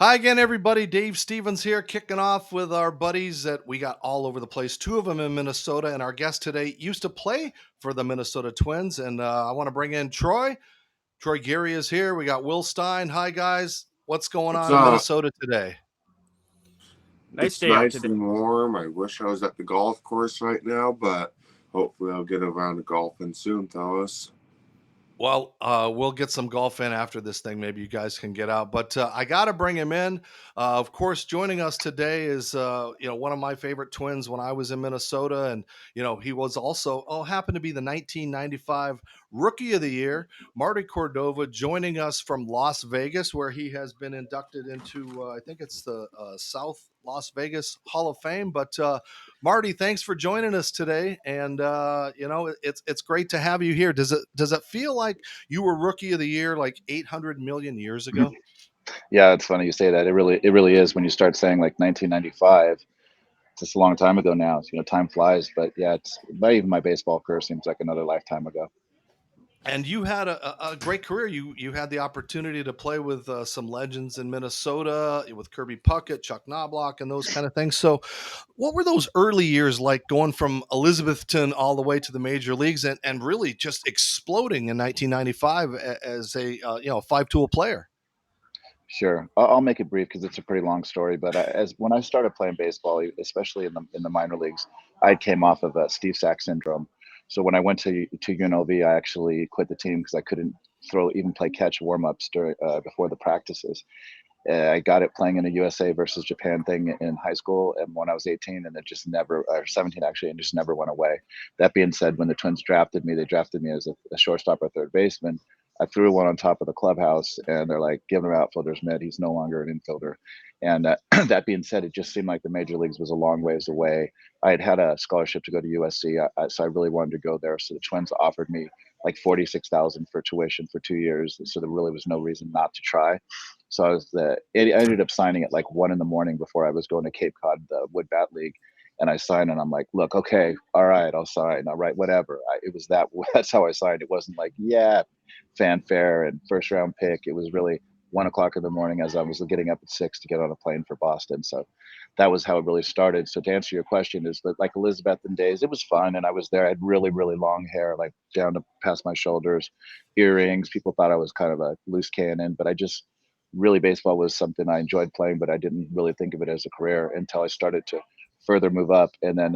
Hi again, everybody. Dave Stevens here, kicking off with our buddies that we got all over the place. Two of them in Minnesota, and our guest today used to play for the Minnesota Twins. And I want to bring in Troy. Troy Geary is here. We got Will Stein. Hi, guys. What's going What's on in up? Minnesota today? Nice It's day out nice today. and warm. I wish I was at the golf course right now, but hopefully I'll get around to golfing soon, fellas. Well, we'll get some golf in after this thing. Maybe you guys can get out, but I got to bring him in. Of course, joining us today is one of my favorite Twins when I was in Minnesota, and he was also happened to be the 1995 Rookie of the Year, Marty Cordova, joining us from Las Vegas, where he has been inducted into I think it's the South Las Vegas Hall of Fame. But Marty, thanks for joining us today, and it's great to have you here. Does it feel like you were Rookie of the Year like 800 million years ago? Yeah, it's funny you say that. It really is when you start saying like 1995. It's just a long time ago now. Time flies. But yeah, it's not even my baseball career seems like another lifetime ago. And you had a great career. You had the opportunity to play with some legends in Minnesota with Kirby Puckett, Chuck Knobloch, and those kind of things. So, what were those early years like, going from Elizabethton all the way to the major leagues, and really just exploding in 1995 as a 5-tool player? Sure, I'll make it brief because it's a pretty long story. But as when I started playing baseball, especially in the minor leagues, I came off of Steve Sax syndrome. So when I went to UNLV, I actually quit the team because I couldn't even play catch warm ups during before the practices. I got it playing in a USA versus Japan thing in high school, and when I was 18, and it just never, or 17 actually, and just never went away. That being said, when the Twins drafted me, they drafted me as a shortstop or third baseman. I threw one on top of the clubhouse, and they're like, "Give him outfielder's mitt. He's no longer an infielder." And that being said, it just seemed like the major leagues was a long ways away. I had a scholarship to go to USC, so I really wanted to go there. So the Twins offered me like 46,000 for tuition for 2 years. So there really was no reason not to try. So I ended up signing at like 1 in the morning before I was going to Cape Cod, the Wood Bat League. And I signed and I'm like, look, okay, all right, I'll sign. All right, whatever. It was that's how I signed. It wasn't like, yeah, fanfare and first round pick. It was really 1 o'clock in the morning as I was getting up at 6 to get on a plane for Boston. So that was how it really started. So to answer your question, is that like Elizabethan days, it was fun. And I was there. I had really, really long hair, like down to past my shoulders, earrings. People thought I was kind of a loose cannon, but I just really baseball was something I enjoyed playing, but I didn't really think of it as a career until I started to further move up. And then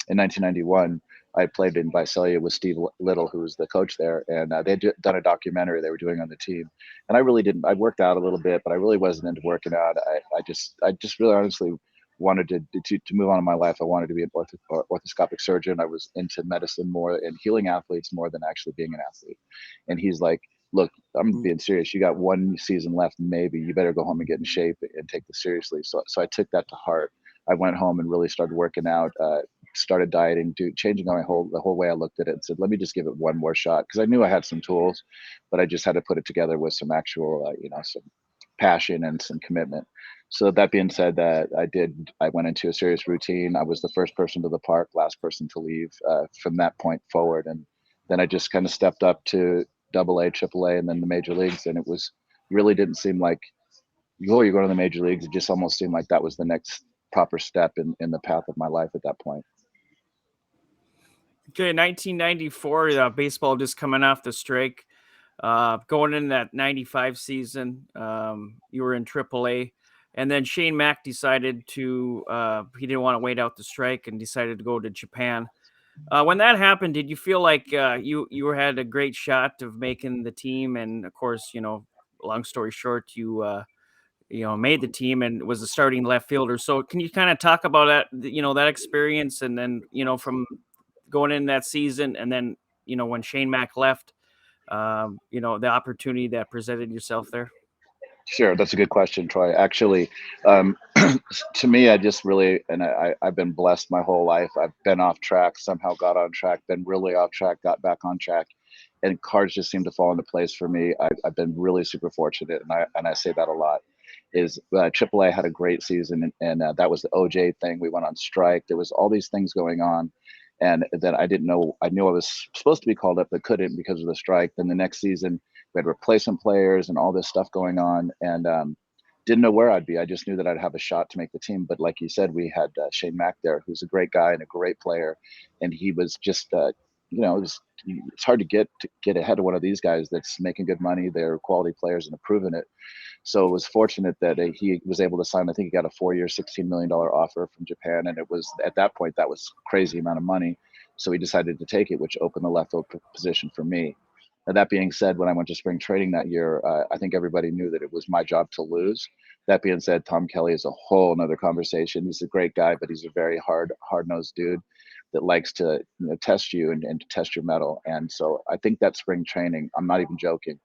in 1991, I played in Visalia with Steve Little, who was the coach there, and they'd done a documentary they were doing on the team. And I really didn't. I worked out a little bit, but I really wasn't into working out. I just really honestly wanted to move on in my life. I wanted to be an orthoscopic surgeon. I was into medicine more and healing athletes more than actually being an athlete. And he's like, look, I'm being serious. You got one season left, maybe. You better go home and get in shape and take this seriously. So I took that to heart. I went home and really started working out, started dieting, changing the whole way I looked at it, and said, let me just give it one more shot because I knew I had some tools, but I just had to put it together with some actual, some passion and some commitment. So that being said, that I went into a serious routine. I was the first person to the park, last person to leave from that point forward, and then I just kind of stepped up to Double A, Triple A, and then the major leagues, and it was really didn't seem like you're going to the major leagues. It just almost seemed like that was the next proper step in the path of my life at that point. Okay, 1994, baseball just coming off the strike. Going in that 95 season, you were in AAA. And then Shane Mack decided he didn't want to wait out the strike and decided to go to Japan. When that happened, did you feel like you had a great shot of making the team? And of course, long story short, you made the team and was a starting left fielder. So can you kind of talk about that experience, and then from going in that season, and then when Shane Mack left, the opportunity that presented yourself there? Sure, that's a good question, Troy. Actually, um, to me, I just really, and I've been blessed my whole life. I've been off track, somehow got on track, been really off track, got back on track, and cards just seem to fall into place for me. I've been really super fortunate, and I say that a lot. Is AAA had a great season, and that was the OJ thing. We went on strike. There was all these things going on, and then I didn't know. I knew I was supposed to be called up, but couldn't because of the strike. Then the next season we had replacement players and all this stuff going on, and didn't know where I'd be. I just knew that I'd have a shot to make the team. But like you said, we had Shane Mack there, who's a great guy and a great player, and he was just, it's hard to get ahead of one of these guys that's making good money. They're quality players and have proven it. So it was fortunate that he was able to sign. I think he got a 4-year, $16 million offer from Japan, and it was at that point that was crazy amount of money. So he decided to take it, which opened the left field position for me. Now, that being said, when I went to spring training that year, I think everybody knew that it was my job to lose. That being said, Tom Kelly is a whole nother conversation. He's a great guy, but he's a very hard-nosed dude that likes to test you and to test your mettle. And so I think that spring training, I'm not even joking.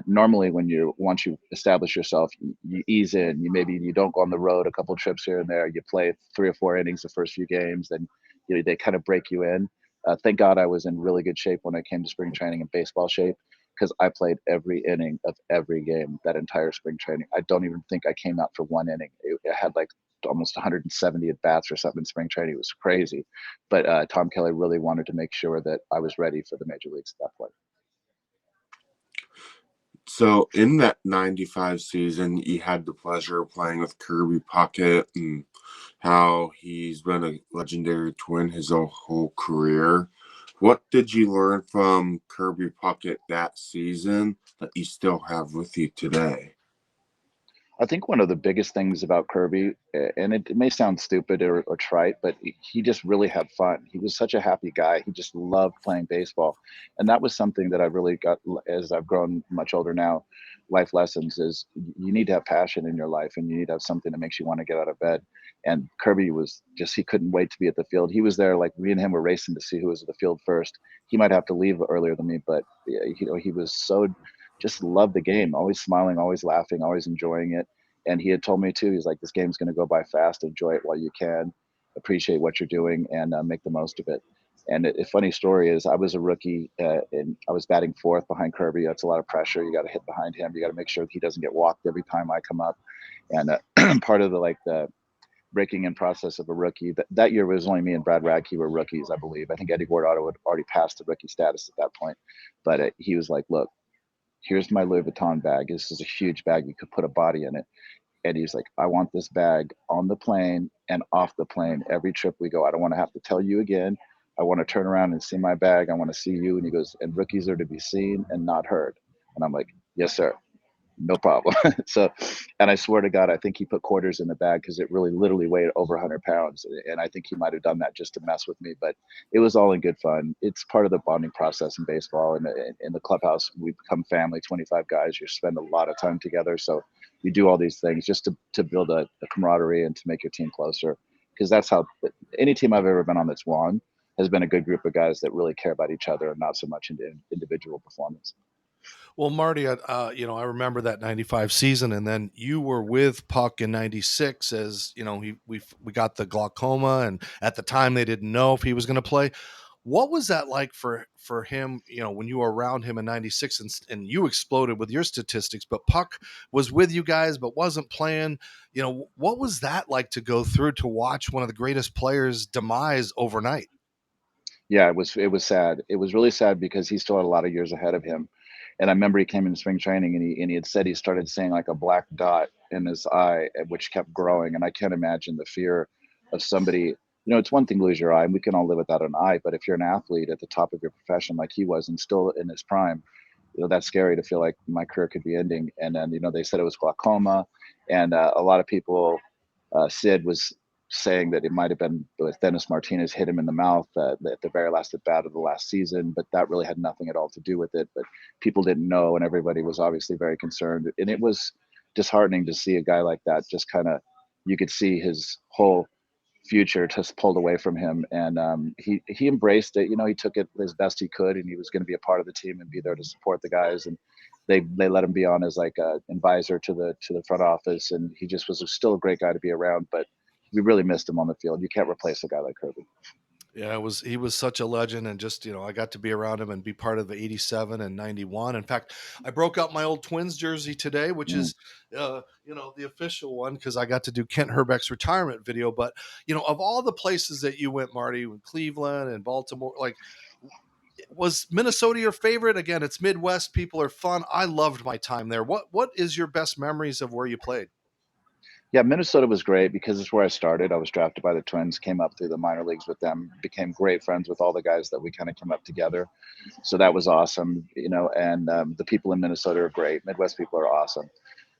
Normally, once you establish yourself, you ease in. You don't go on the road a couple trips here and there. You play 3 or 4 innings the first few games, then they kind of break you in. Thank God I was in really good shape when I came to spring training in baseball shape, because I played every inning of every game that entire spring training. I don't even think I came out for one inning. It had like almost 170 at bats or something in spring training. It was crazy, but Tom Kelly really wanted to make sure that I was ready for the major leagues at that point. So in that 95 season, you had the pleasure of playing with Kirby Puckett, and how he's been a legendary Twin his whole career. What did you learn from Kirby Puckett that season that you still have with you today? I think one of the biggest things about Kirby, and it may sound stupid or trite, but he just really had fun. He was such a happy guy. He just loved playing baseball. And that was something that I really got as I've grown much older now. Life lessons is you need to have passion in your life, and you need to have something that makes you want to get out of bed. And Kirby was he couldn't wait to be at the field. He was there, like me and him were racing to see who was at the field first. He might have to leave earlier than me, but he was so just loved the game, always smiling, always laughing, always enjoying it. And he had told me too, he's like, this game's going to go by fast. Enjoy it while you can, appreciate what you're doing, and make the most of it. And a funny story is, I was a rookie, and I was batting fourth behind Kirby. That's a lot of pressure. You got to hit behind him. You got to make sure he doesn't get walked every time I come up. And part of the breaking in process of a rookie, that year was only me and Brad Radke were rookies, I believe. I think Eddie Guardado had already passed the rookie status at that point. But he was like, look, here's my Louis Vuitton bag. This is a huge bag. You could put a body in it. And he's like, I want this bag on the plane and off the plane every trip we go. I don't want to have to tell you again. I want to turn around and see my bag. I want to see you. And he goes, and rookies are to be seen and not heard. And I'm like, yes, sir. No problem. So, and I swear to God, I think he put quarters in the bag because it really literally weighed over 100 pounds. And I think he might have done that just to mess with me, but it was all in good fun. It's part of the bonding process in baseball. And in the clubhouse, we become family, 25 guys. You spend a lot of time together. So you do all these things just to build a camaraderie and to make your team closer. Because that's how any team I've ever been on that's won has been a good group of guys that really care about each other and not so much into individual performance. Well, Marty, I remember that '95 season, and then you were with Puck in '96. As you know, we got the glaucoma, and at the time they didn't know if he was going to play. What was that like for him? You know, when you were around him in '96, and you exploded with your statistics, but Puck was with you guys, but wasn't playing. You know, what was that like to go through, to watch one of the greatest players demise overnight? Yeah, it was sad. It was really sad because he still had a lot of years ahead of him. And I remember he came into spring training, and he had said he started seeing like a black dot in his eye, which kept growing. And I can't imagine the fear of somebody. It's one thing to lose your eye, and we can all live without an eye. But if you're an athlete at the top of your profession, like he was, and still in his prime, that's scary to feel like my career could be ending. And then they said it was glaucoma, and a lot of people. Sid was saying that it might have been Dennis Martinez hit him in the mouth at the very last at bat of the last season, but that really had nothing at all to do with it. But people didn't know, and everybody was obviously very concerned. And it was disheartening to see a guy like that just kind of, you could see his whole future just pulled away from him. And he embraced it. He took it as best he could, and he was going to be a part of the team and be there to support the guys. And they let him be on as like a advisor to the front office, and he just was still a great guy to be around. But we really missed him on the field. You can't replace a guy like Kirby. Yeah, he was such a legend, and just I got to be around him and be part of the '87 and '91. In fact, I broke out my old Twins jersey today, which Mm. is the official one, because I got to do Kent Herbeck's retirement video. But of all the places that you went, Marty, Cleveland and Baltimore, like, was Minnesota your favorite? Again, it's Midwest, people are fun. I loved my time there. What is your best memories of where you played? Yeah, Minnesota was great because it's where I started. I was drafted by the Twins, came up through the minor leagues with them, became great friends with all the guys that we kind of came up together. So that was awesome, and the people in Minnesota are great. Midwest people are awesome.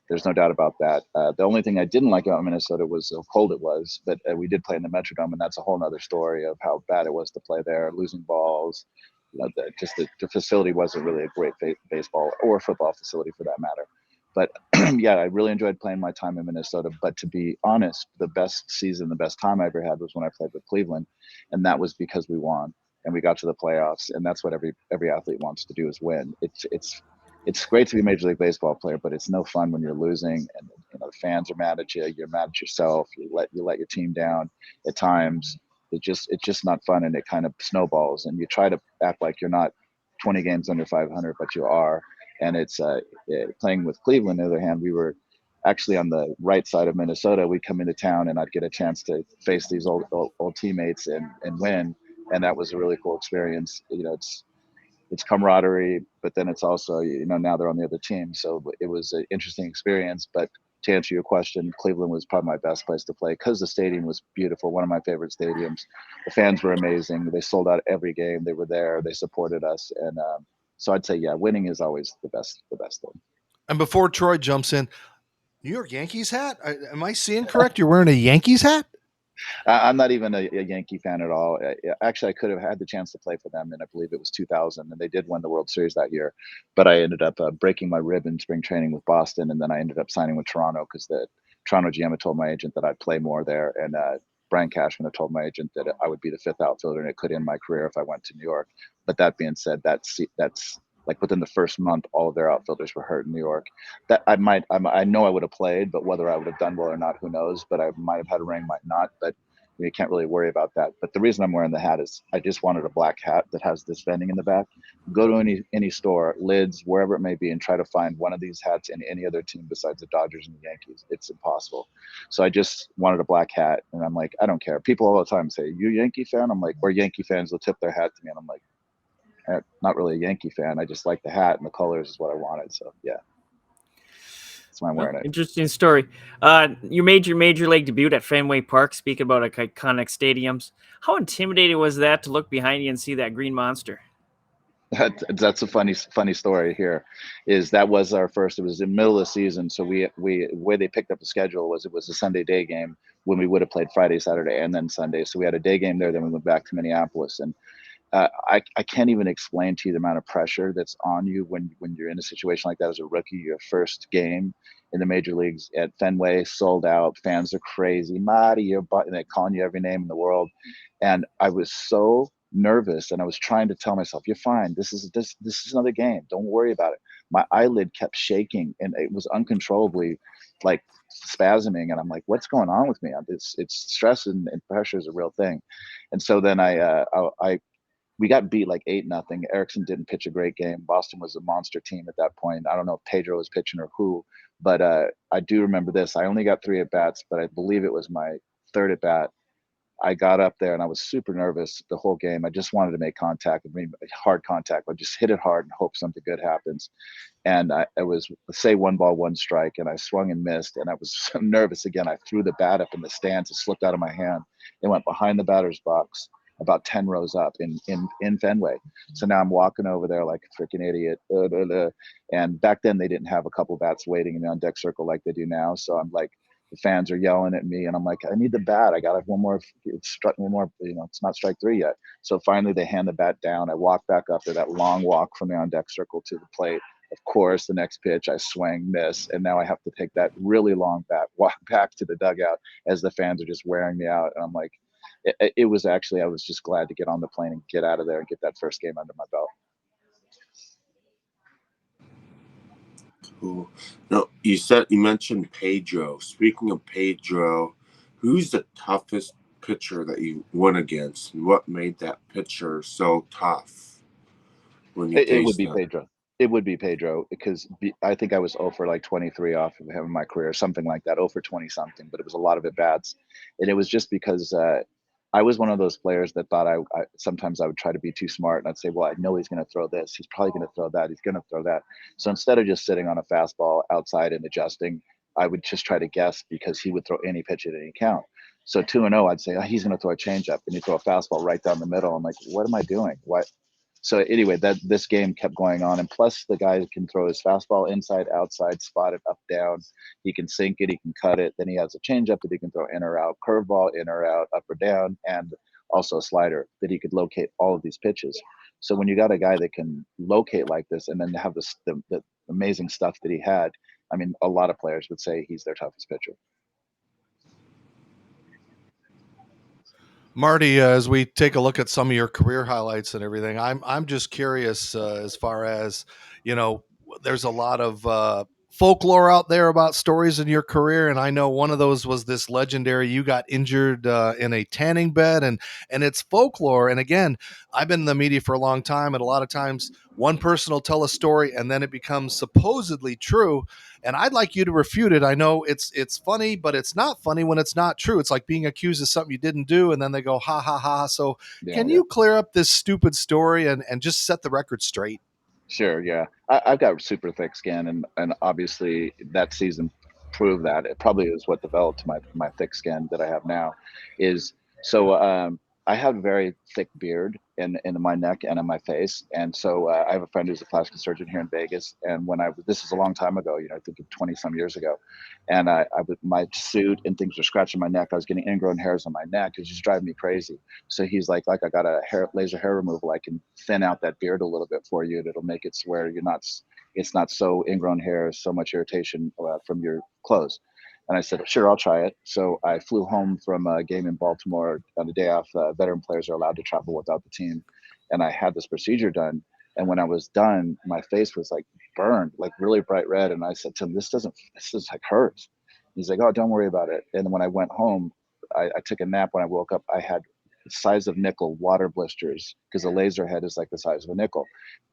There's no doubt about that. The only thing I didn't like about Minnesota was how cold it was, but we did play in the Metrodome, and that's a whole other story of how bad it was to play there, losing balls. The facility wasn't really a great baseball or football facility for that matter. But yeah, I really enjoyed playing my time in Minnesota. But to be honest, the best season, the best time I ever had was when I played with Cleveland, and that was because we won and we got to the playoffs, and that's what every athlete wants to do is win. It's great to be a Major League Baseball player, but it's no fun when you're losing and the fans are mad at you. You're mad at yourself. You let your team down at times. It's just not fun, and it kind of snowballs. And you try to act like you're not 20 games under 500, but you are. And it's playing with Cleveland. On the other hand, we were actually on the right side of Minnesota. We'd come into town, and I'd get a chance to face these old teammates and win. And that was a really cool experience. It's camaraderie, but then it's also, now they're on the other team. So it was an interesting experience. But to answer your question, Cleveland was probably my best place to play because the stadium was beautiful. One of my favorite stadiums. The fans were amazing. They sold out every game. They were there. They supported us. And so I'd say, yeah, winning is always the best thing. And before Troy jumps in, New York Yankees hat? Am I seeing correct? You're wearing a Yankees hat? I'm not even a Yankee fan at all. Actually, I could have had the chance to play for them, and I believe it was 2000, and they did win the World Series that year. But I ended up breaking my rib in spring training with Boston, and then I ended up signing with Toronto because the Toronto GM had told my agent that I'd play more there, and Brian Cashman had told my agent that I would be the fifth outfielder, and it could end my career if I went to New York. But that being said, that's like within the first month, all of their outfielders were hurt in New York. That I know I would have played, but whether I would have done well or not, who knows? But I might have had a ring, might not. But you can't really worry about that. But the reason I'm wearing the hat is I just wanted a black hat that has this vending in the back. Go to any store, Lids, wherever it may be, and try to find one of these hats in any other team besides the Dodgers and the Yankees. It's impossible. So I just wanted a black hat, and I'm like, I don't care. People all the time say, "You a Yankee fan?" I'm like, or Yankee fans will tip their hat to me, and I'm like, not really a Yankee fan. I just like the hat and the colors is what I wanted. So yeah, that's why I'm wearing it. Interesting story. You made your major league debut at Fenway Park. Speaking about iconic stadiums, how intimidating was that to look behind you and see that green monster? That's a funny story here. Is that was our first. It was in the middle of the season, so we where they picked up the schedule was it was a Sunday day game when we would have played Friday, Saturday, and then Sunday. So we had a day game there. Then we went back to Minneapolis, and I can't even explain to you the amount of pressure that's on you when you're in a situation like that as a rookie. Your first game in the major leagues at Fenway, sold out, fans are crazy. Marty, and they're calling you every name in the world, and I was so nervous, and I was trying to tell myself, "You're fine. This is another game. Don't worry about it." My eyelid kept shaking, and it was uncontrollably like spasming, and I'm like, "What's going on with me?" It's stress and pressure is a real thing, and so then I we got beat like 8-0. Erickson didn't pitch a great game. Boston was a monster team at that point. I don't know if Pedro was pitching or who, but I do remember this. I only got 3 at bats, but I believe it was my third at bat. I got up there and I was super nervous the whole game. I just wanted to make contact, hard contact, but just hit it hard and hope something good happens. And I was, say, 1 ball, 1 strike, and I swung and missed. And I was so nervous again. I threw the bat up in the stands. It slipped out of my hand. It went behind the batter's box, about 10 rows up in Fenway. So now I'm walking over there like a freaking idiot. And back then they didn't have a couple bats waiting in the on deck circle like they do now. So I'm like, the fans are yelling at me, and I'm like, I need the bat. I got to have one more. One more. It's not strike 3 yet. So finally, they hand the bat down. I walk back up there, that long walk from the on deck circle to the plate. Of course, the next pitch, I swing, miss, and now I have to take that really long bat, walk back to the dugout as the fans are just wearing me out. And I'm like, it was actually, I was just glad to get on the plane and get out of there and get that first game under my belt. Cool. No, you mentioned Pedro. Speaking of Pedro, who's the toughest pitcher that you went against, and what made that pitcher so tough when you It would faced be him? Pedro. It would be Pedro because I think I was 0 for like 23 off of him in my career, something like that, 0 for 20 something. But it was a lot of at bats, and it was just because I was one of those players that thought I sometimes I would try to be too smart, and I'd say, well, I know he's going to throw this, he's probably going to throw that, he's going to throw that. So instead of just sitting on a fastball outside and adjusting, I would just try to guess because he would throw any pitch at any count. So 2-0, I'd say, oh, he's going to throw a changeup, and he'd throw a fastball right down the middle. I'm like, what am I doing? What? So anyway, that this game kept going on, and plus the guy can throw his fastball inside, outside, spot it, up, down. He can sink it, he can cut it. Then he has a changeup that he can throw in or out, curveball in or out, up or down, and also a slider that he could locate all of these pitches. So when you got a guy that can locate like this, and then have the amazing stuff that he had, I mean, a lot of players would say he's their toughest pitcher. Marty, as we take a look at some of your career highlights and everything, I'm just curious as far as, there's a lot of folklore out there about stories in your career, and I know one of those was this legendary, you got injured in a tanning bed, and it's folklore. And again, I've been in the media for a long time, and a lot of times one person will tell a story and then it becomes supposedly true, and I'd like you to refute it. I know it's funny, but it's not funny when it's not true. It's like being accused of something you didn't do, and then they go ha ha ha. So can you clear up this stupid story and just set the record straight? Sure, yeah. I've got super thick skin, and obviously that season proved that. It probably is what developed my thick skin that I have now. Is so I have a very thick beard in my neck and on my face, and so I have a friend who's a plastic surgeon here in Vegas. And when this is a long time ago, I think 20 some years ago, and I with my suit and things were scratching my neck. I was getting ingrown hairs on my neck. It was just driving me crazy. So he's like I got a laser hair removal. I can thin out that beard a little bit for you, and it'll make it so where it's not so ingrown hair, so much irritation from your clothes. And I said, sure, I'll try it. So I flew home from a game in Baltimore on the day off. Veteran players are allowed to travel without the team. And I had this procedure done. And when I was done, my face was like burned, like really bright red. And I said to him, this is like hurts. He's like, oh, don't worry about it. And when I went home, I took a nap. When I woke up, I had the size of nickel water blisters, because a laser head is like the size of a nickel,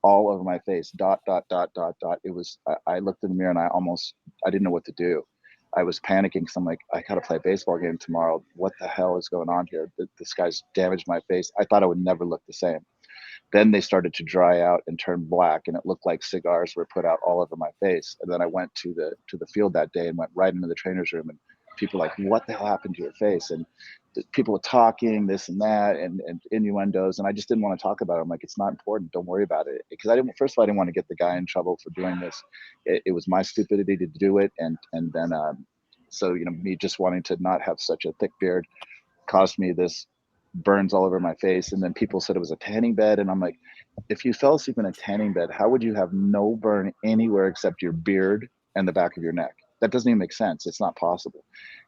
all over my face, dot, dot, dot, dot, dot. It was, I looked in the mirror and I didn't know what to do. I was panicking because I'm like, I got to play a baseball game tomorrow. What the hell is going on here? This guy's damaged my face. I thought I would never look the same. Then they started to dry out and turn black, and it looked like cigars were put out all over my face. And then I went to the field that day and went right into the trainer's room, and people were like, what the hell happened to your face? And people were talking this and that and innuendos, and I just didn't want to talk about it. I'm like, it's not important. Don't worry about it. Because first of all, I didn't want to get the guy in trouble for doing this. It was my stupidity to do it, and then so me just wanting to not have such a thick beard caused me this burns all over my face. And then people said it was a tanning bed, and I'm like, if you fell asleep in a tanning bed, how would you have no burn anywhere except your beard and the back of your neck? That doesn't even make sense. It's not possible.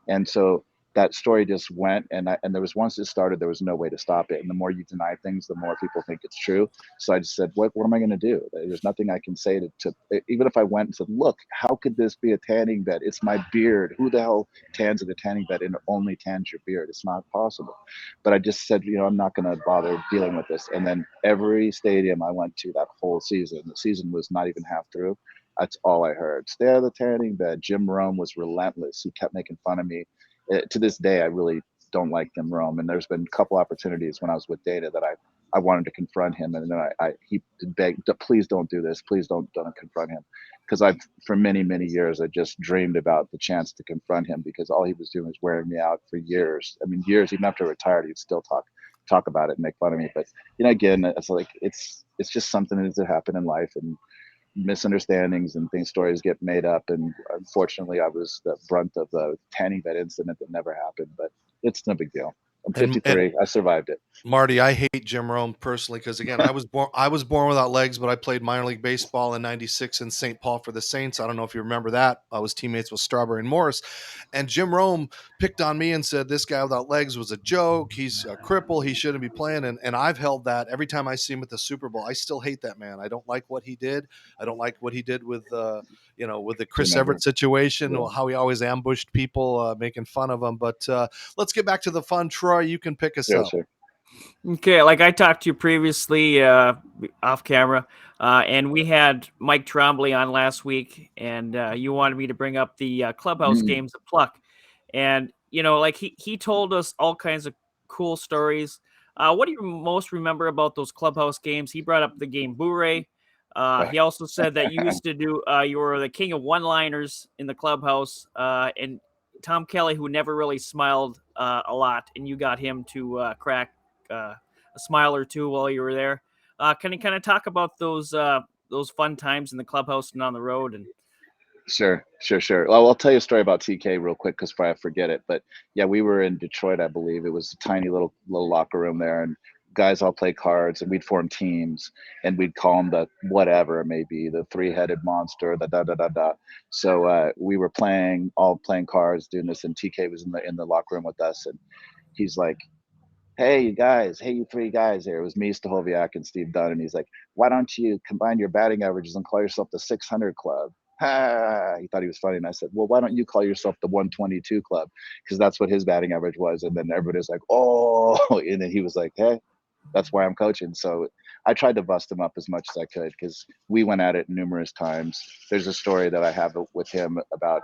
And so that story just went, and there was, once it started, there was no way to stop it. And the more you deny things, the more people think it's true. So I just said, what am I going to do? There's nothing I can say to even if I went and said, look, how could this be a tanning bed? It's my beard. Who the hell tans at a tanning bed and only tans your beard? It's not possible. But I just said, I'm not going to bother dealing with this. And then every stadium I went to that whole season, the season was not even half through, that's all I heard. Stay out of the tanning bed. Jim Rome was relentless. He kept making fun of me. To this day, I really don't like Jim Rome. And there's been a couple opportunities when I was with Dana that I wanted to confront him. And then he begged, please don't do this. Please don't confront him. Because for many, many years, I just dreamed about the chance to confront him, because all he was doing was wearing me out for years. I mean, years, even after I retired, he'd still talk about it and make fun of me. But, again, it's like, it's just something that happened in life, and misunderstandings and stories get made up. And unfortunately, I was the brunt of the tanning bed incident that never happened, but it's no big deal. I'm 53. I survived it. Marty, I hate Jim Rome personally because, again, I was born without legs, but I played minor league baseball in '96 in St. Paul for the Saints. I don't know if you remember that. I was teammates with Strawberry and Morris, and Jim Rome picked on me and said this guy without legs was a joke. He's a cripple. He shouldn't be playing. And I've held that every time I see him at the Super Bowl. I still hate that man. I don't like what he did. I don't like what he did with with the Chris Everett situation, how he always ambushed people, making fun of them. But let's get back to the fun. Troy, you can pick us up. Sure. Okay, like I talked to you previously off camera, and we had Mike Trombley on last week, and you wanted me to bring up the clubhouse games at Pluck. And, like he told us all kinds of cool stories. What do you most remember about those clubhouse games? He brought up the game Bourré. He also said that you used to do, you were the king of one-liners in the clubhouse, and Tom Kelly, who never really smiled a lot, and you got him to crack a smile or two while you were there. Can you kind of talk about those fun times in the clubhouse and on the road? And Sure. Well, I'll tell you a story about TK real quick because before I forget it. But yeah, we were in Detroit, I believe. It was a tiny little locker room there, and guys all play cards, and we'd form teams, and we'd call them the whatever it may be, the three-headed monster, the da da da da. So we were all playing cards, doing this, and TK was in the locker room with us, and he's like, "Hey, you guys, hey, you three guys here." It was me, Stahoviak, and Steve Dunn. And he's like, "Why don't you combine your batting averages and call yourself the 600 Club?" Ha! He thought he was funny. And I said, "Well, why don't you call yourself the 122 Club?" Because that's what his batting average was. And then everybody's like, "Oh," and then he was like, "Hey, that's why I'm coaching." So I tried to bust him up as much as I could because we went at it numerous times. There's a story that I have with him about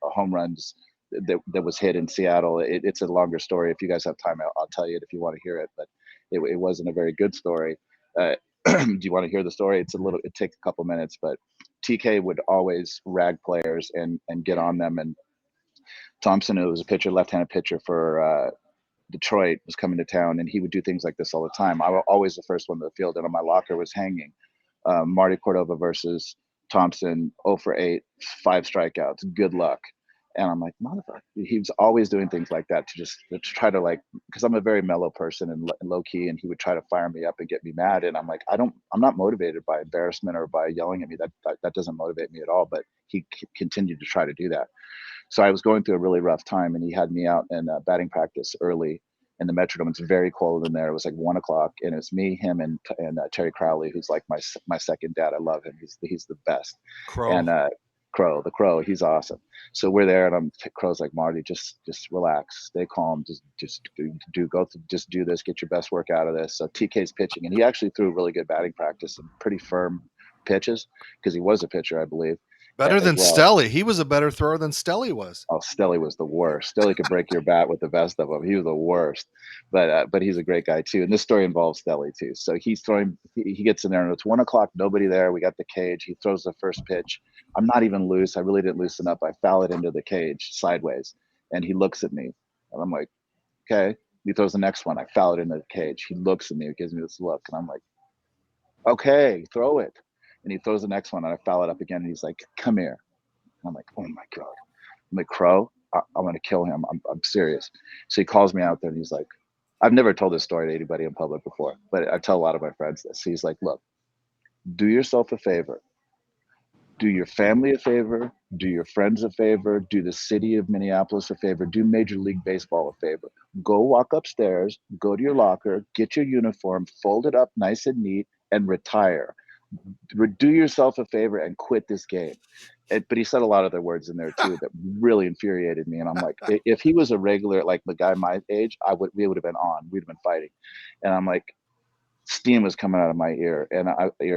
home runs that was hit in Seattle. It's a longer story. If you guys have time, I'll tell you it if you want to hear it. But it wasn't a very good story. Do you want to hear the story? It takes a couple minutes, but TK would always rag players and get on them. And Thompson, who was a pitcher, left-handed pitcher for Detroit, was coming to town, and he would do things like this all the time. I was always the first one to the field, and on my locker was hanging Marty Cordova versus Thompson, 0 for 8, 5 strikeouts. Good luck. And I'm like, motherfucker. He was always doing things like that to try to, like, because I'm a very mellow person and low key, and he would try to fire me up and get me mad. And I'm like, I'm not motivated by embarrassment or by yelling at me. That doesn't motivate me at all. But he continued to try to do that. So I was going through a really rough time, and he had me out in batting practice early in the Metrodome. It's very cold in there. It was like 1 o'clock, and it's me, him, and Terry Crowley, who's like my second dad. I love him. He's the best. Crow. And the Crow, he's awesome. So we're there, and Crow's like, "Marty, just relax, stay calm, just do this, get your best work out of this." So TK's pitching, and he actually threw really good batting practice and pretty firm pitches because he was a pitcher, I believe. Better as than well. Stelly. He was a better thrower than Stelly was. Oh, Stelly was the worst. Stelly could break your bat with the best of them. He was the worst, but he's a great guy too. And this story involves Stelly too. So he's throwing. He gets in there, and it's 1 o'clock. Nobody there. We got the cage. He throws the first pitch. I'm not even loose. I really didn't loosen up. I foul it into the cage sideways, and he looks at me, and I'm like, okay. He throws the next one. I foul it into the cage. He looks at me. He gives me this look, and I'm like, okay, throw it. And he throws the next one, and I foul it up again. And he's like, come here. And I'm like, oh my God. I'm like, Crow, I'm going to kill him. I'm serious. So he calls me out there, and he's like, I've never told this story to anybody in public before, but I tell a lot of my friends this. He's like, look, do yourself a favor. Do your family a favor. Do your friends a favor. Do the city of Minneapolis a favor. Do Major League Baseball a favor. Go walk upstairs, go to your locker, get your uniform, fold it up nice and neat, and retire. Do yourself a favor and quit this game. But he said a lot of other words in there too that really infuriated me. And I'm like, if he was a regular, like the guy my age, we would have been on. We'd have been fighting. And I'm like, steam was coming out of my ear.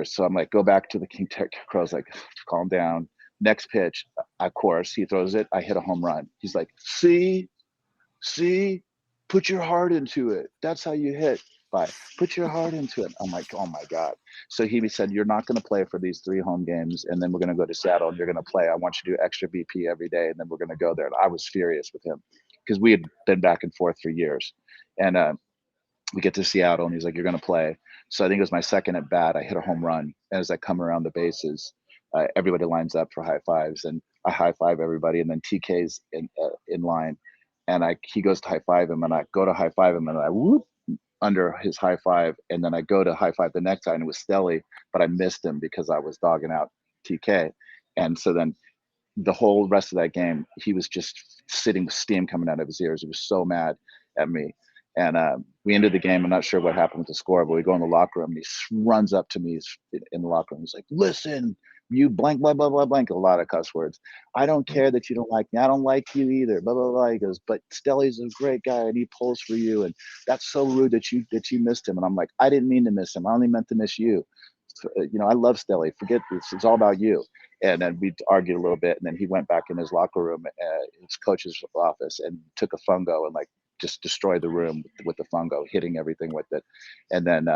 So I'm like, go back to the King Crow's like, calm down. Next pitch, of course, he throws it. I hit a home run. He's like, see, put your heart into it. That's how you hit. Put your heart into it. I'm like, oh my God. So he said, you're not going to play for these 3 home games, and then we're going to go to Seattle, and you're going to play. I want you to do extra BP every day, and then we're going to go there. And I was furious with him because we had been back and forth for years. And we get to Seattle, and he's like, you're going to play. So I think it was my second at bat. I hit a home run. And as I come around the bases, everybody lines up for high fives, and I high five everybody. And then TK's in line, and he goes to high five him, and I go to high five him, and I whoop under his high five, and then I go to high five the next guy, and it was Stelly, but I missed him because I was dogging out TK. And so then the whole rest of that game, he was just sitting with steam coming out of his ears. He was so mad at me. And we ended the game. I'm not sure what happened with the score, but we go in the locker room, and he runs up to me in the locker room. He's like, listen, you blank, blah, blah, blah, blank, a lot of cuss words. I don't care that you don't like me. I don't like you either, blah, blah, blah. He goes, but Stelly's a great guy, and he pulls for you. And that's so rude that you missed him. And I'm like, I didn't mean to miss him. I only meant to miss you. So, I love Stelly. Forget this. It's all about you. And then we argued a little bit. And then he went back in his locker room, his coach's office, and took a fungo and just destroyed the room with the fungo, hitting everything with it. And then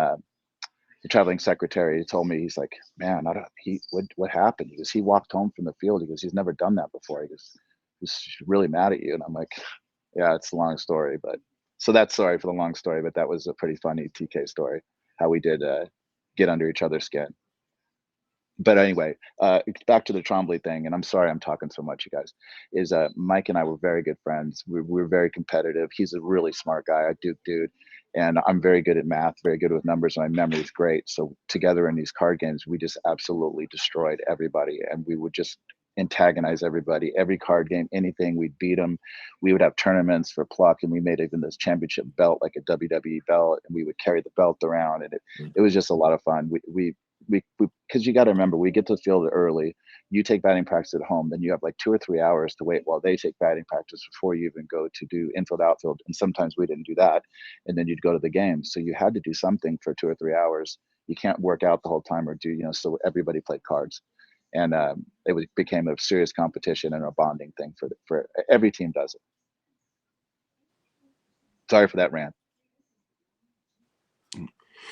traveling secretary, he told me, he's like, man, what happened? He goes, he walked home from the field. He goes, he's never done that before. He goes, he's really mad at you. And I'm like, yeah, it's a long story, but so that's sorry for the long story, but that was a pretty funny TK story, how we did get under each other's skin. But anyway, back to the Trombley thing, and I'm sorry I'm talking so much, you guys. Is Mike and I were very good friends. We were very competitive. He's a really smart guy, a Duke dude, and I'm very good at math, very good with numbers, and my memory is great. So together in these card games, we just absolutely destroyed everybody, and we would just antagonize everybody. Every card game, anything, we'd beat them. We would have tournaments for pluck, and we made even this championship belt, like a WWE belt, and we would carry the belt around, and it was just a lot of fun. We because you got to remember, we get to the field early. You take batting practice at home, then you have like 2 or 3 hours to wait while they take batting practice before you even go to do infield, outfield. And sometimes we didn't do that, and then you'd go to the game. So you had to do something for 2 or 3 hours. You can't work out the whole time or do, so everybody played cards, and became a serious competition and a bonding thing for every team does it. Sorry for that rant.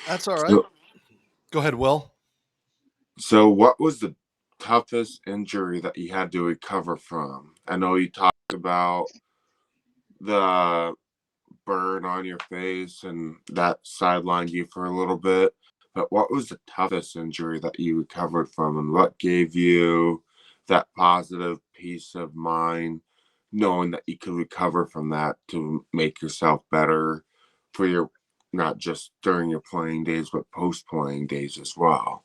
That's all right. So, Go ahead, Will. so what was the toughest injury that you had to recover from? I know you talked about the burn on your face and that sidelined you for a little bit, but what was the toughest injury that you recovered from, and what gave you that positive peace of mind knowing that you could recover from that to make yourself better for your, not just during your playing days but post playing days as well?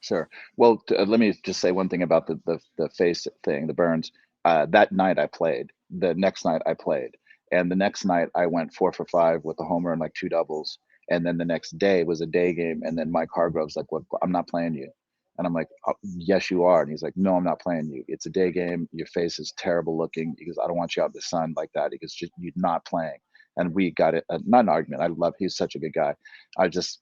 Sure. Well, let me just say one thing about the face thing, the burns. That night I played. The next night I played, and the next night I went 4 for 5 with a homer and like 2 doubles. And then the next day was a day game, and then Mike Hargrove's like, "What? I'm not playing you." And I'm like, "Oh, yes, you are." And he's like, "No, I'm not playing you. It's a day game. Your face is terrible looking." He goes, "I don't want you out in the sun like that." He goes, "Just you're not playing." And we got it. Not an argument. I love. He's such a good guy. I just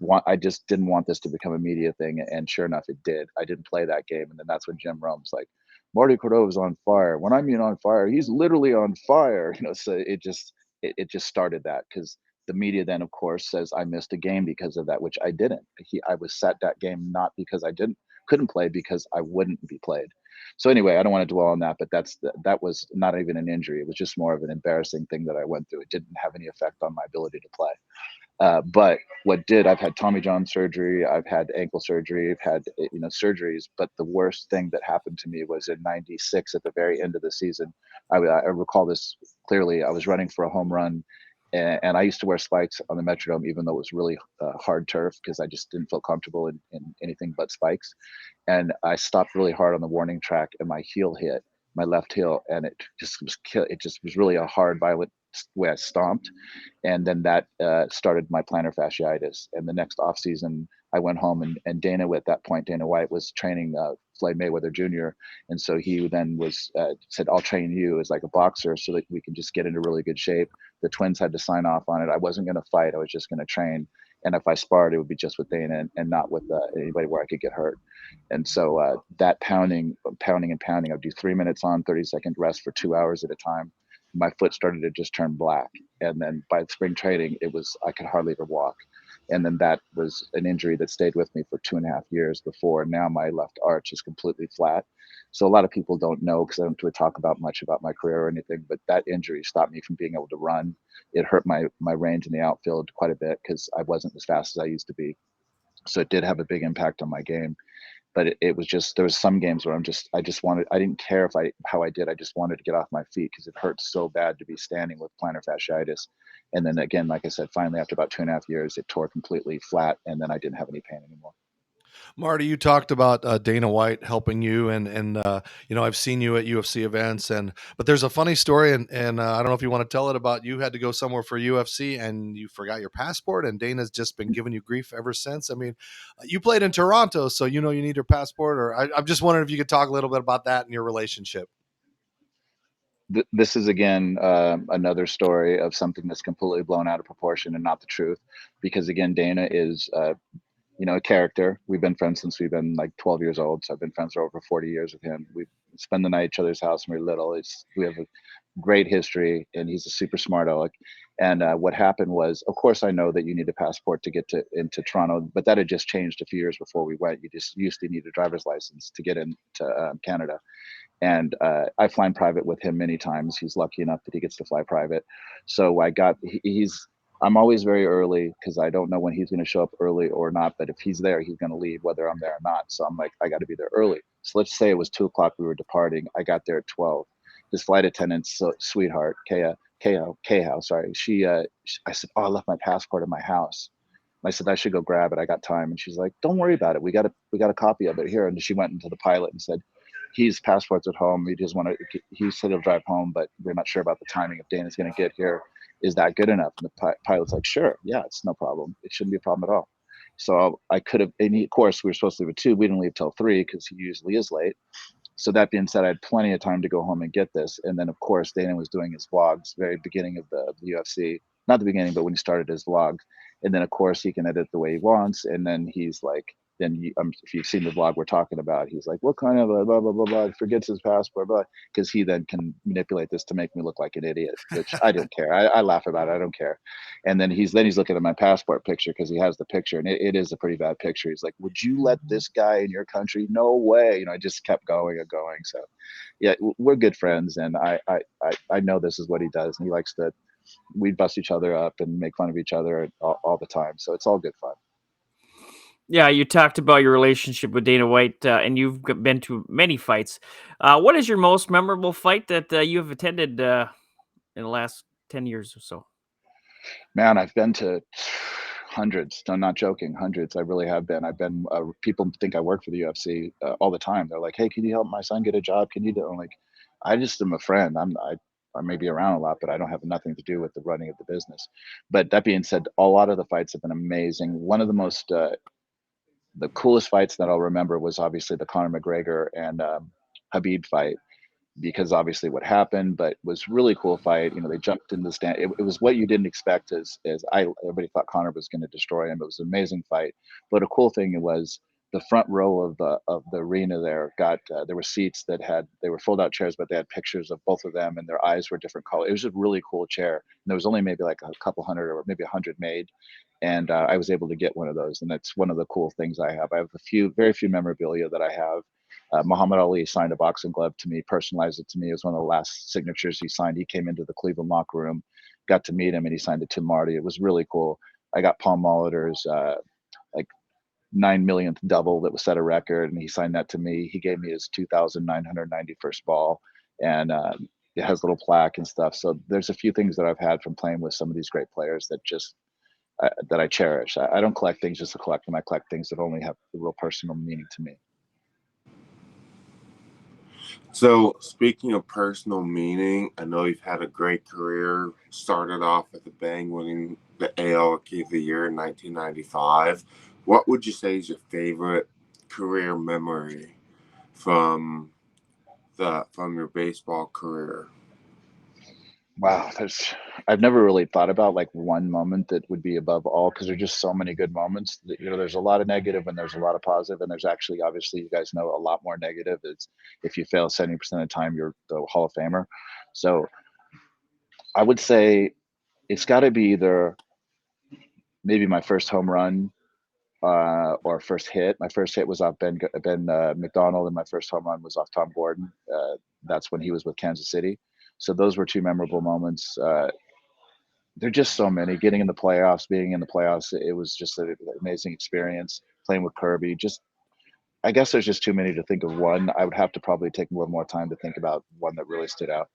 didn't want this to become a media thing, and sure enough, it did. I didn't play that game, and then that's when Jim Rome's like, Marty Cordova's on fire. When I mean on fire, he's literally on fire. So it just started that, because the media then, of course, says I missed a game because of that, which I didn't. I was set that game not because I couldn't play, because I wouldn't be played. So anyway, I don't want to dwell on that, but that was not even an injury. It was just more of an embarrassing thing that I went through. It didn't have any effect on my ability to play. But what did, I've had Tommy John surgery, I've had ankle surgery, I've had surgeries, but the worst thing that happened to me was in '96 at the very end of the season. I recall this clearly. I was running for a home run, and I used to wear spikes on the Metrodome, even though it was really hard turf, because I just didn't feel comfortable in anything but spikes. And I stopped really hard on the warning track, and my heel hit my left heel, and it just was really a hard, violent way I stomped. And then that started my plantar fasciitis. And the next off season, I went home, and Dana, at that point, Dana White was training Floyd Mayweather Jr. And so he then said, "I'll train you as like a boxer so that we can just get into really good shape." The twins had to sign off on it. I wasn't going to fight. I was just going to train. And if I sparred, it would be just with Dana and not with anybody where I could get hurt. And so that pounding, I would do 3 minutes on, 30-second rest for 2 hours at a time. My foot started to just turn black. And then by spring training, I could hardly ever walk. And then that was an injury that stayed with me for 2.5 years before. Now my left arch is completely flat. So a lot of people don't know, because I don't really talk about much about my career or anything, but that injury stopped me from being able to run. It hurt my range in the outfield quite a bit, because I wasn't as fast as I used to be. So it did have a big impact on my game. But it was just, there was some games where I didn't care how I did. I just wanted to get off my feet, because it hurt so bad to be standing with plantar fasciitis. And then again, like I said, finally after about 2.5 years, it tore completely flat, and then I didn't have any pain anymore. Marty, you talked about Dana White helping you, and I've seen you at UFC events, but there's a funny story, and I don't know if you want to tell it, about you had to go somewhere for UFC and you forgot your passport, and Dana's just been giving you grief ever since. I mean, you played in Toronto, so you need your passport, or I'm just wondering if you could talk a little bit about that and your relationship. This is again another story of something that's completely blown out of proportion and not the truth, because again, Dana is a character. We've been friends since we've been like 12 years old. So I've been friends for over 40 years with him. We spend the night at each other's house when we're little. We have a great history, and he's a super smart aleck. And what happened was, of course, I know that you need a passport to get into Toronto, but that had just changed a few years before we went. You just used to need a driver's license to get into Canada. And I fly in private with him many times. He's lucky enough that he gets to fly private. So I'm always very early because I don't know when he's going to show up early or not. But if he's there, he's going to leave whether I'm there or not. So I'm like, I got to be there early. So let's say it was 2 o'clock. We were departing. I got there at 12. His flight attendant, sweetheart, Kayao, sorry. I said, oh, I left my passport at my house. I said, I should go grab it. I got time. And she's like, don't worry about it. We got a copy of it here. And she went into the pilot and said, his passport's at home. He said he'll drive home, but we're not sure about the timing if Dana's going to get here. Is that good enough? And the pilot's like, sure. Yeah, it's no problem. It shouldn't be a problem at all. So I could have, and of course, we were supposed to leave at 2. We didn't leave till 3 because he usually is late. So that being said, I had plenty of time to go home and get this. And then, of course, Dana was doing his vlogs, very beginning of the UFC. Not the beginning, but when he started his vlog. And then, of course, he can edit the way he wants. And then he's like, if you've seen the vlog we're talking about, he's like, what kind of a blah, blah, blah, blah, forgets his passport, blah, because he then can manipulate this to make me look like an idiot, which I don't care. I laugh about it. I don't care. And then he's looking at my passport picture because he has the picture, and it is a pretty bad picture. He's like, would you let this guy in your country? No way. I just kept going and going. So yeah, we're good friends, and I know this is what he does, and he likes to, we bust each other up and make fun of each other all the time. So it's all good fun. Yeah, you talked about your relationship with Dana White, and you've been to many fights. What is your most memorable fight that you have attended in the last 10 years or so? Man, I've been to hundreds. I'm not joking, hundreds. I really have been. People think I work for the UFC all the time. They're like, hey, can you help my son get a job? Can you do it? I'm like, I just am a friend. I may be around a lot, but I don't have nothing to do with the running of the business. But that being said, a lot of the fights have been amazing. One of the most the coolest fights that I'll remember was obviously the Conor McGregor and Habib fight, because obviously what happened, but was really cool fight. They jumped in the stand. It was what you didn't expect, everybody thought Conor was going to destroy him. It was an amazing fight. But a cool thing was the front row of the arena there there were seats they were fold out chairs, but they had pictures of both of them, and their eyes were different color. It was a really cool chair. And there was only maybe like a couple hundred or maybe 100 made. And I was able to get one of those. And that's one of the cool things I have. I have very few memorabilia that I have. Muhammad Ali signed a boxing glove to me, personalized it to me. It was one of the last signatures he signed. He came into the Cleveland locker room, got to meet him, and he signed it to Marty. It was really cool. I got Paul Molitor's like 9 millionth double that was set a record, and he signed that to me. He gave me his 2,991st ball, and it has a little plaque and stuff. So there's a few things that I've had from playing with some of these great players that I cherish. I don't collect things just to collect them. I collect things that only have the real personal meaning to me. So, speaking of personal meaning, I know you've had a great career. Started off with a bang, winning the AL Rookie of the Year in 1995. What would you say is your favorite career memory from your baseball career? Wow, I've never really thought about like one moment that would be above all, because there's just so many good moments. There's a lot of negative and there's a lot of positive, and there's actually, obviously, you guys know, a lot more negative. It's if you fail 70% of the time, you're the Hall of Famer. So I would say it's got to be either maybe my first home run or first hit. My first hit was off Ben McDonald, and my first home run was off Tom Gordon. That's when he was with Kansas City. So those were two memorable moments. There are just so many. Getting in the playoffs, being in the playoffs, it was just an amazing experience. Playing with Kirby, I guess there's just too many to think of one. I would have to probably take a little more time to think about one that really stood out.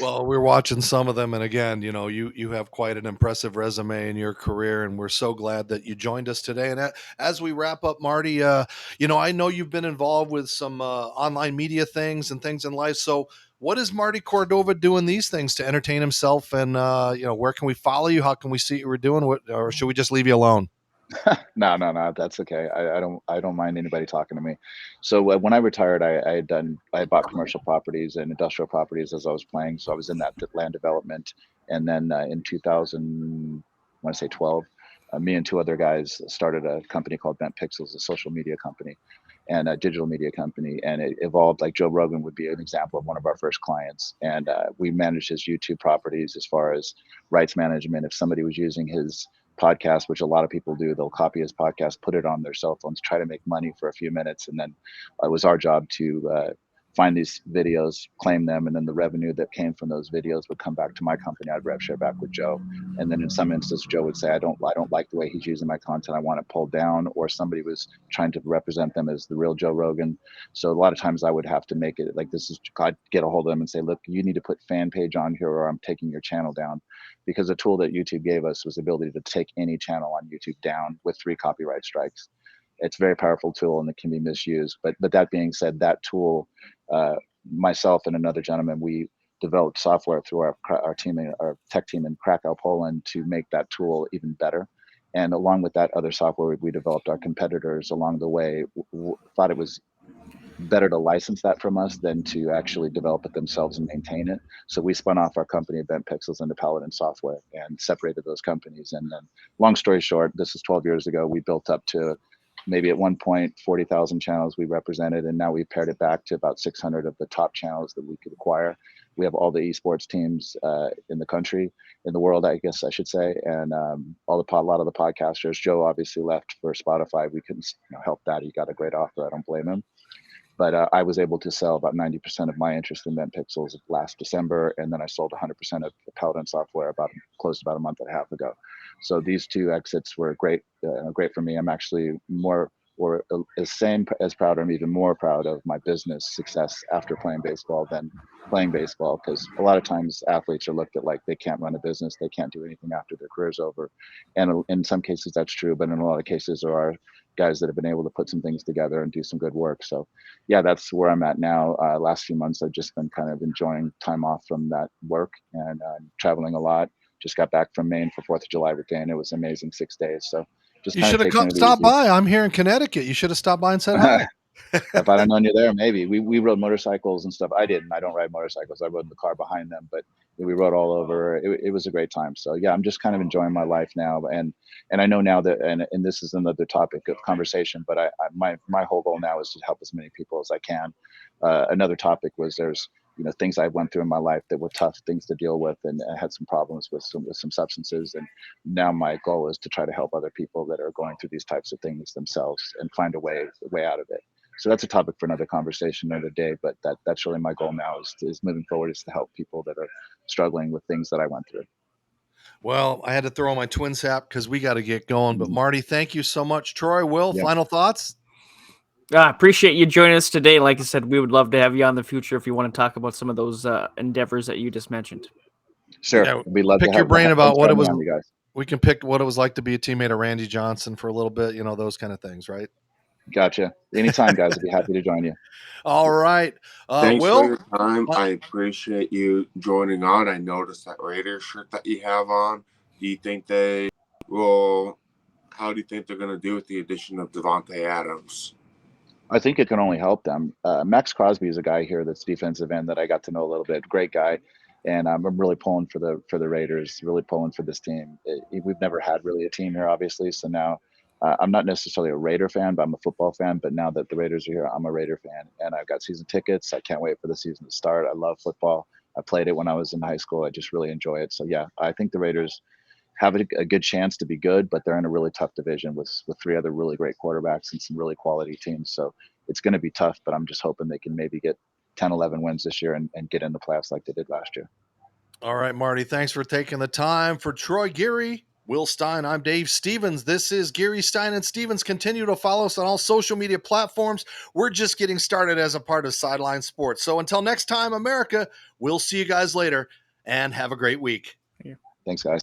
Well, we're watching some of them, and again, you have quite an impressive resume in your career, and we're so glad that you joined us today. And as we wrap up, Marty, I know you've been involved with some online media things and things in life. So, what is Marty Cordova doing these things to entertain himself? And where can we follow you? How can we see what you're doing? Or should we just leave you alone? No, that's okay. I don't mind anybody talking to me. So when I retired, I had bought commercial properties and industrial properties as I was playing. So I was in that land development. And then in 2000, I want to say 12, me and two other guys started a company called Bent Pixels, a social media company. and a digital media company. And it evolved. Like Joe Rogan would be an example of one of our first clients. And we managed his YouTube properties as far as rights management. If somebody was using his podcast, which a lot of people do, they'll copy his podcast, put it on their cell phones, try to make money for a few minutes. And then it was our job to find these videos, claim them, and then the revenue that came from those videos would come back to my company. I'd rev share back with Joe. And then in some instances, Joe would say, I don't like the way he's using my content. I want it pulled down. Or somebody was trying to represent them as the real Joe Rogan. So a lot of times I would have to make it like, I'd get a hold of them and say, look, you need to put fan page on here or I'm taking your channel down. Because the tool that YouTube gave us was the ability to take any channel on YouTube down with 3 copyright strikes. It's a very powerful tool and it can be misused. But that being said, that tool, myself and another gentleman, we developed software through our team, our tech team in Krakow, Poland, to make that tool even better. And along with that other software, we developed. Our competitors along the way thought it was better to license that from us than to actually develop it themselves and maintain it. So we spun off our company, Event Pixels, into Paladin Software and separated those companies. And then, long story short, this is 12 years ago. We built up to maybe at one point 40,000 channels we represented, and now we've pared it back to about 600 of the top channels that we could acquire. We have all the esports teams in the country, in the world, I guess I should say, and a lot of the podcasters. Joe obviously left for Spotify. We couldn't help that. He got a great offer. I don't blame him. But I was able to sell about 90% of my interest in Event Pixels last December, and then I sold 100% of the Paladin Software close to about a month and a half ago. So these 2 exits were great for me. I'm actually more or as proud, or even more proud of my business success after playing baseball than playing baseball, because a lot of times athletes are looked at like they can't run a business, they can't do anything after their career's over. And in some cases that's true, but in a lot of cases there are guys that have been able to put some things together and do some good work. So yeah, that's where I'm at now. Last few months I've just been kind of enjoying time off from that work and traveling a lot. Just got back from Maine for 4th of July with Dana. It was amazing, 6 days. So just You kind of should taking have it stopped easy. by. I'm here in Connecticut. You should have stopped by and said hi. If I'd have known you there, maybe. We rode motorcycles and stuff. I didn't. I don't ride motorcycles. I rode in the car behind them, but we rode all over. It was a great time. So yeah, I'm just kind of enjoying my life now. And I know now that, and this is another topic of conversation, but my whole goal now is to help as many people as I can. Another topic was there's things I went through in my life that were tough things to deal with, and I had some problems with some substances. And now my goal is to try to help other people that are going through these types of things themselves and find a way out of it. So that's a topic for another conversation another day. But that's really my goal now is moving forward, is to help people that are struggling with things that I went through. Well, I had to throw on my Twins hat because we got to get going. But Marty, thank you so much. Troy, Will, Yeah. final thoughts? Appreciate you joining us today. Like I said, we would love to have you on in the future if you want to talk about some of those endeavors that you just mentioned. Sure. Yeah, We'd love pick to your brain about thanks for what it having me was. on, you guys. We can pick what it was like to be a teammate of Randy Johnson for a little bit, those kind of things, right? Gotcha. Anytime, guys. I'd be happy to join you. All right. Thanks for Will? your time. I appreciate you joining on. I noticed that Raiders shirt that you have on. Do you think how do you think they're going to do with the addition of Devontae Adams? I think it can only help them. Max Crosby is a guy here that's defensive end that I got to know a little bit. Great guy. And I'm really pulling for the Raiders, really pulling for this team. We've never had really a team here, obviously. So now I'm not necessarily a Raider fan, but I'm a football fan. But now that the Raiders are here, I'm a Raider fan. And I've got season tickets. I can't wait for the season to start. I love football. I played it when I was in high school. I just really enjoy it. So, yeah, I think the Raiders have a good chance to be good, but they're in a really tough division with 3 other really great quarterbacks and some really quality teams. So it's going to be tough, but I'm just hoping they can maybe get 10, 11 wins this year and get in the playoffs like they did last year. All right, Marty, thanks for taking the time. For Troy Geary, Will Stein, I'm Dave Stevens. This is Geary, Stein, and Stevens. Continue to follow us on all social media platforms. We're just getting started as a part of Sideline Sports. So until next time, America, we'll see you guys later, and have a great week. Thanks, guys.